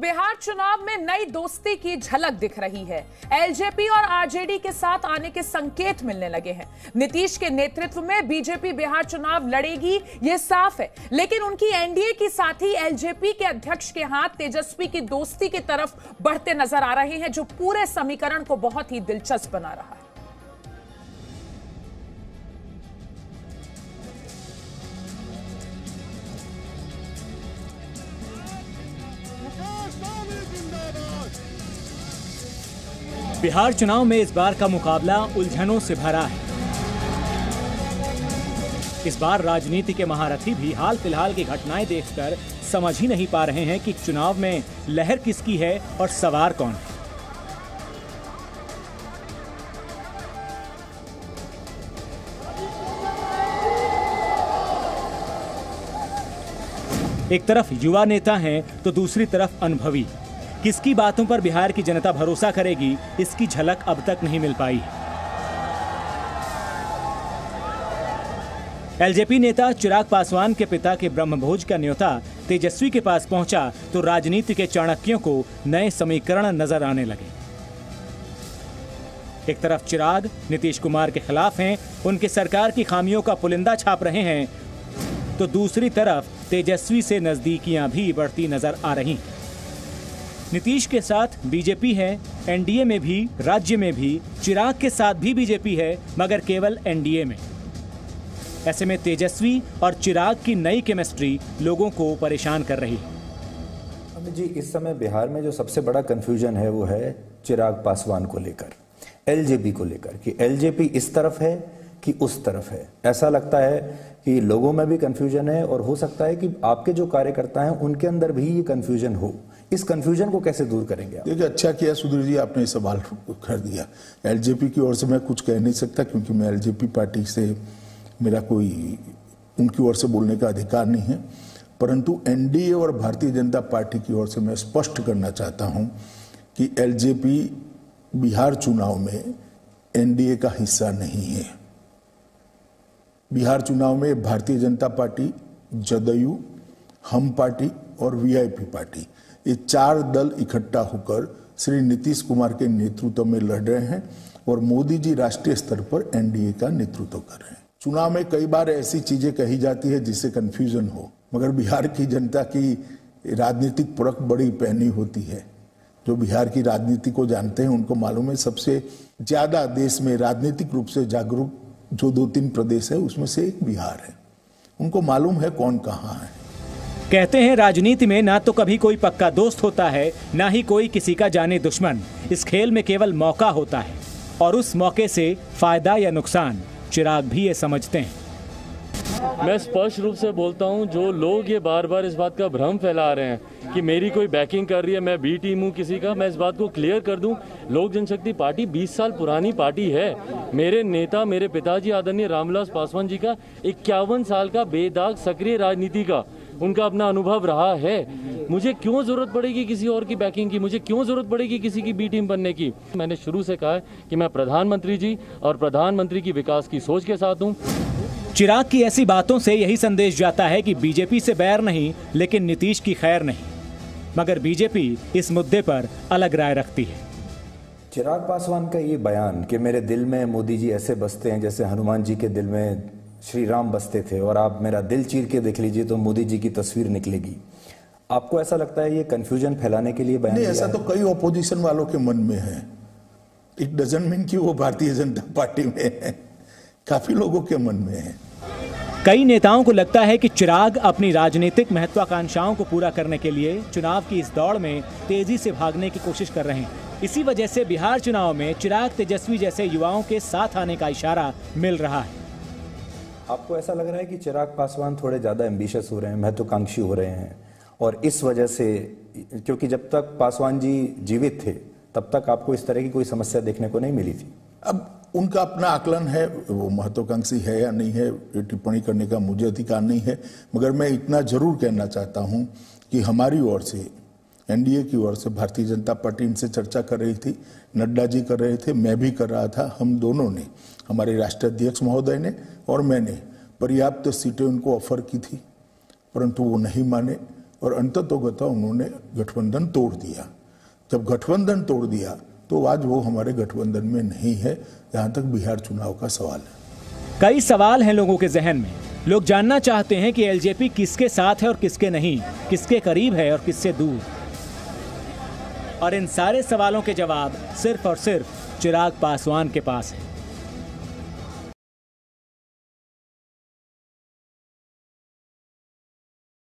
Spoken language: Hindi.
तो बिहार चुनाव में नई दोस्ती की झलक दिख रही है। एलजेपी और आरजेडी के साथ आने के संकेत मिलने लगे हैं। नीतीश के नेतृत्व में बीजेपी बिहार चुनाव लड़ेगी, यह साफ है, लेकिन उनकी एनडीए की साथी एलजेपी के अध्यक्ष के हाथ तेजस्वी की दोस्ती की तरफ बढ़ते नजर आ रहे हैं, जो पूरे समीकरण को बहुत ही दिलचस्प बना रहा है। बिहार चुनाव में इस बार का मुकाबला उलझनों से भरा है। इस बार राजनीति के महारथी भी हाल फिलहाल की घटनाएं देखकर समझ ही नहीं पा रहे हैं कि चुनाव में लहर किसकी है और सवार कौन है। एक तरफ युवा नेता हैं तो दूसरी तरफ अनुभवी। किसकी बातों पर बिहार की जनता भरोसा करेगी, इसकी झलक अब तक नहीं मिल पाई। एलजेपी नेता चिराग पासवान के पिता के ब्रह्मभोज का न्योता तेजस्वी के पास पहुंचा तो राजनीति के चाणक्यों को नए समीकरण नजर आने लगे। एक तरफ चिराग नीतीश कुमार के खिलाफ हैं, उनकी सरकार की खामियों का पुलिंदा छाप रहे हैं, तो दूसरी तरफ तेजस्वी से नजदीकियां भी बढ़ती नजर आ रही। नीतीश के साथ बीजेपी है, एनडीए में भी, राज्य में भी। चिराग के साथ भी बीजेपी है, मगर केवल एनडीए में। ऐसे में तेजस्वी और चिराग की नई केमिस्ट्री लोगों को परेशान कर रही है। अमित जी, इस समय बिहार में जो सबसे बड़ा कंफ्यूजन है वो है चिराग पासवान को लेकर, एलजेपी को लेकर, कि एलजेपी इस तरफ है कि उस तरफ है। ऐसा लगता है कि लोगों में भी कंफ्यूजन है और हो सकता है कि आपके जो कार्यकर्ता हैं उनके अंदर भी ये कंफ्यूजन हो। इस कंफ्यूजन को कैसे दूर करेंगे आप? देखिए, अच्छा किया सुधीर जी आपने सवाल कर दिया। एलजेपी की ओर से मैं कुछ कह नहीं सकता, क्योंकि मैं एलजेपी पार्टी से मेरा कोई उनकी ओर से बोलने का अधिकार नहीं है। परंतु एनडीए और भारतीय जनता पार्टी की ओर से मैं स्पष्ट करना चाहता हूं कि एलजेपी बिहार चुनाव में एनडीए का हिस्सा नहीं है। बिहार चुनाव में भारतीय जनता पार्टी, जदयू, हम पार्टी और वीआईपी पार्टी, ये चार दल इकट्ठा होकर श्री नीतीश कुमार के नेतृत्व में लड़ रहे हैं और मोदी जी राष्ट्रीय स्तर पर एनडीए का नेतृत्व कर रहे हैं। चुनाव में कई बार ऐसी चीजें कही जाती है जिससे कंफ्यूजन हो, मगर बिहार की जनता की राजनीतिक परख बड़ी पैनी होती है। जो बिहार की राजनीति को जानते हैं उनको मालूम है, सबसे ज्यादा देश में राजनीतिक रूप से जागरूक जो 2-3 प्रदेश है उसमें से एक बिहार है। उनको मालूम है कौन कहाँ है। कहते हैं राजनीति में ना तो कभी कोई पक्का दोस्त होता है, ना ही कोई किसी का जाने दुश्मन। इस खेल में केवल मौका होता है और उस मौके से फायदा या नुकसान चिराग भी ये समझते हैं। मैं स्पष्ट रूप से बोलता हूं, जो लोग ये बार बार इस बात का भ्रम फैला रहे हैं कि मेरी कोई बैकिंग कर रही है, मैं बी टीम हूं किसी का, मैं इस बात को क्लियर कर दूं, लोक जनशक्ति पार्टी 20 साल पुरानी पार्टी है। मेरे नेता, मेरे पिताजी आदरणीय रामविलास पासवान जी का 51 साल का बेदाग सक्रिय राजनीति का उनका अपना अनुभव रहा है। मुझे क्यों जरूरत पड़ेगी किसी और की बैकिंग की, मुझे क्यों जरूरत पड़ेगी किसी की बी टीम बनने की। मैंने शुरू से कहा है कि मैं प्रधानमंत्री जी और प्रधानमंत्री की विकास की सोच के साथ हूँ। चिराग की ऐसी बातों से यही संदेश जाता है कि बीजेपी से बैर नहीं, लेकिन नीतीश की खैर नहीं। मगर बीजेपी इस मुद्दे पर अलग राय रखती है। चिराग पासवान का ये बयान कि मेरे दिल में मोदी जी ऐसे बसते हैं जैसे हनुमान जी के दिल में श्री राम बसते थे, और आप मेरा दिल चीर के देख लीजिए तो मोदी जी की तस्वीर निकलेगी। आपको ऐसा लगता है ये कंफ्यूजन फैलाने के लिए बयान? नहीं, ऐसा तो कई ऑपोजिशन वालों के मन में है। इट डजंट मीन कि वो भारतीय जनता पार्टी में है, काफी लोगों के मन में है। कई नेताओं को लगता है कि चिराग अपनी राजनीतिक महत्वाकांक्षाओं को पूरा करने के लिए चुनाव की इस दौड़ में तेजी से भागने की कोशिश कर रहे हैं। इसी वजह से बिहार चुनाव में चिराग तेजस्वी जैसे युवाओं के साथ आने का इशारा मिल रहा है। आपको ऐसा लग रहा है कि चिराग पासवान थोड़े ज्यादा एम्बिशियस हो रहे हैं, महत्वाकांक्षी हो रहे हैं, और इस वजह से, क्योंकि जब तक पासवान जी जीवित थे तब तक आपको इस तरह की कोई समस्या देखने को नहीं मिली थी। अब उनका अपना आकलन है, वो महत्वाकांक्षी है या नहीं है, टिप्पणी करने का मुझे अधिकार नहीं है। मगर मैं इतना जरूर कहना चाहता हूं कि हमारी ओर से, एनडीए की ओर से भारतीय जनता पार्टी इनसे चर्चा कर रही थी, नड्डा जी कर रहे थे, मैं भी कर रहा था। हम दोनों ने, हमारे राष्ट्रीय अध्यक्ष महोदय ने और मैंने पर्याप्त सीटें उनको ऑफर की थी, परंतु वो नहीं माने। और अंततोगतः उन्होंने गठबंधन तोड़ दिया। जब गठबंधन तोड़ दिया तो आज वो हमारे गठबंधन में नहीं है, जहां तक बिहार चुनाव का सवाल है। कई सवाल हैं लोगों के जहन में। लोग जानना चाहते हैं कि एलजेपी किसके साथ है और किसके नहीं, किसके करीब है और किससे दूर। और इन सारे सवालों के जवाब सिर्फ और सिर्फ चिराग पासवान के पास है।